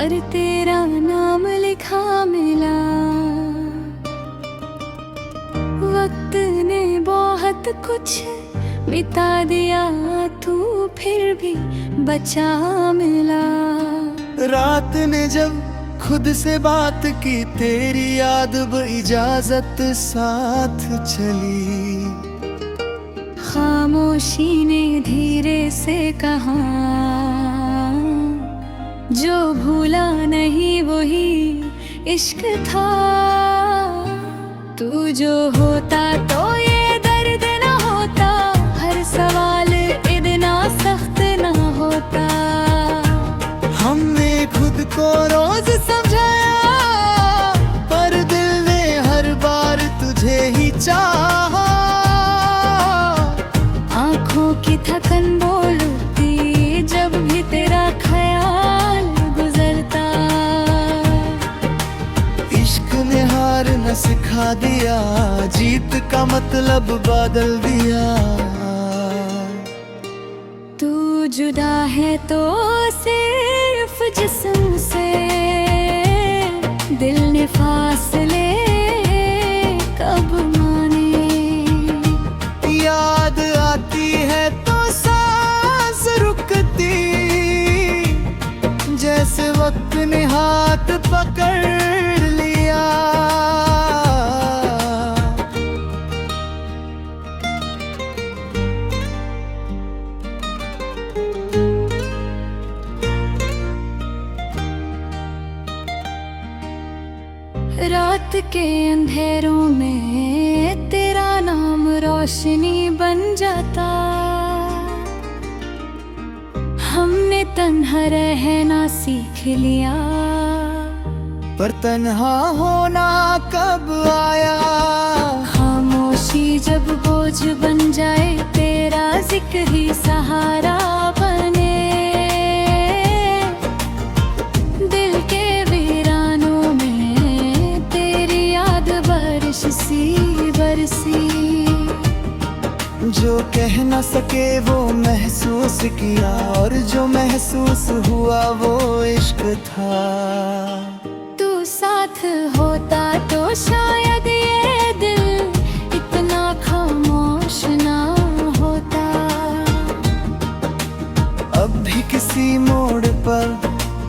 पर तेरा नाम लिखा मिला। वक्त ने बहुत कुछ मिटा दिया, तू फिर भी बचा मिला। रात ने जब खुद से बात की, तेरी याद इजाजत साथ चली। खामोशी ने धीरे से कहा, जो भूला नहीं वही इश्क था। तू जो होता तो ये दर्द ना होता, हर सवाल इतना सख्त ना होता। हमने खुद को रोज समझाया, पर दिल ने हर बार तुझे ही चाहा। आँखों की थकन बोलती जब भी तेरा ख्याल गुजरता। इश्क ने हार न सिखा दिया, जीत का मतलब बदल दिया। तू जुदा है तो सिर्फ जिस्म से, दिल ने फासले कब माने। याद आती है तो सांस रुकती, जैसे वक्त ने हाथ पकड़ लिया। रात के अंधेरों में तेरा नाम रोशनी बन जाता। हमने तन्हा रहना सीख लिया, पर तन्हा होना कब आया। खामोशी जब बोझ बन जाए, तेरा जिक्र ही सहारा बने। दिल के वीरानों में तेरी याद बारिश सी बरसी। जो कह न सके वो महसूस किया, और जो महसूस हुआ वो इश्क था। तू साथ होता तो शायद ये दिल इतना खामोश ना होता। अब भी किसी मोड़ पर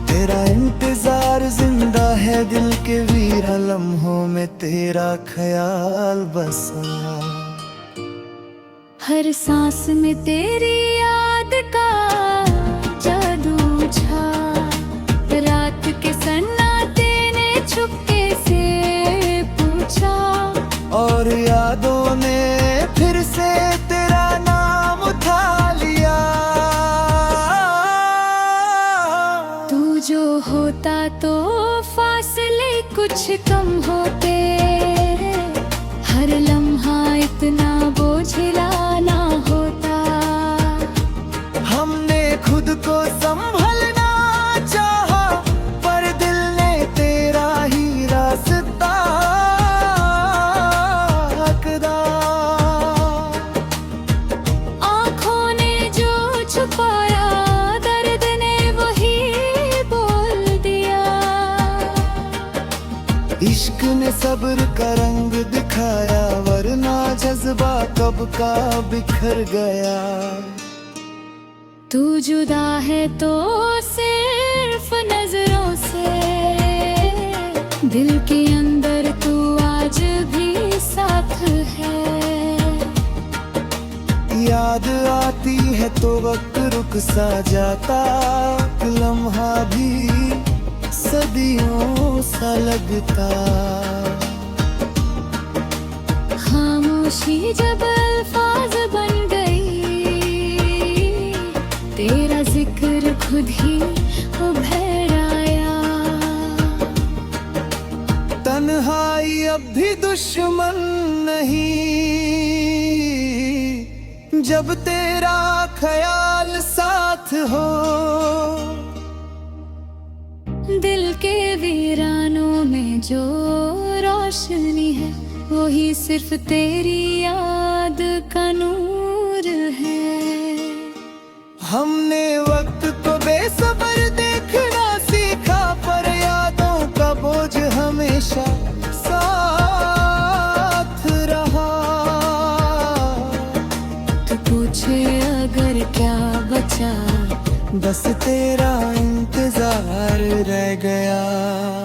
तेरा इंतजार जिंदा है, दिल के वीरा लम्हों में तेरा ख्याल बसा। हर सांस में तेरी याद का जादू छा। रात के सन्नाटे ने चुपके से पूछा, और यादों ने फिर से तेरा नाम उठा लिया। तू जो होता तो फासले कुछ कम होते। हर लम्हा इतना बोझिला ना होता। हमने खुद को संभलना चाहा, पर दिल ने तेरा ही रास्ता आंकदा। आँखों ने जो छुपाया, दर्द ने वही बोल दिया। इश्क ने सब्र का रंग दिखाया, वरना जज्बा कब का बिखर गया। तू जुदा है तो सिर्फ नजरों से, दिल के अंदर तू आज भी साथ है। याद आती है तो वक्त रुक सा जाता, लम्हा भी सदियों सा लगता। खामोशी जब अल्फाज बन गई, तेरा जिक्र खुद ही उभर आया। तन्हाई अब भी दुश्मन नहीं, जब तेरा ख्याल साथ हो। दिल के वीरानों में जो रोशनी है, वही सिर्फ तेरी याद का नूर है। हमने वक्त को बेसब्र देखना सीखा, बस तेरा इंतजार रह गया।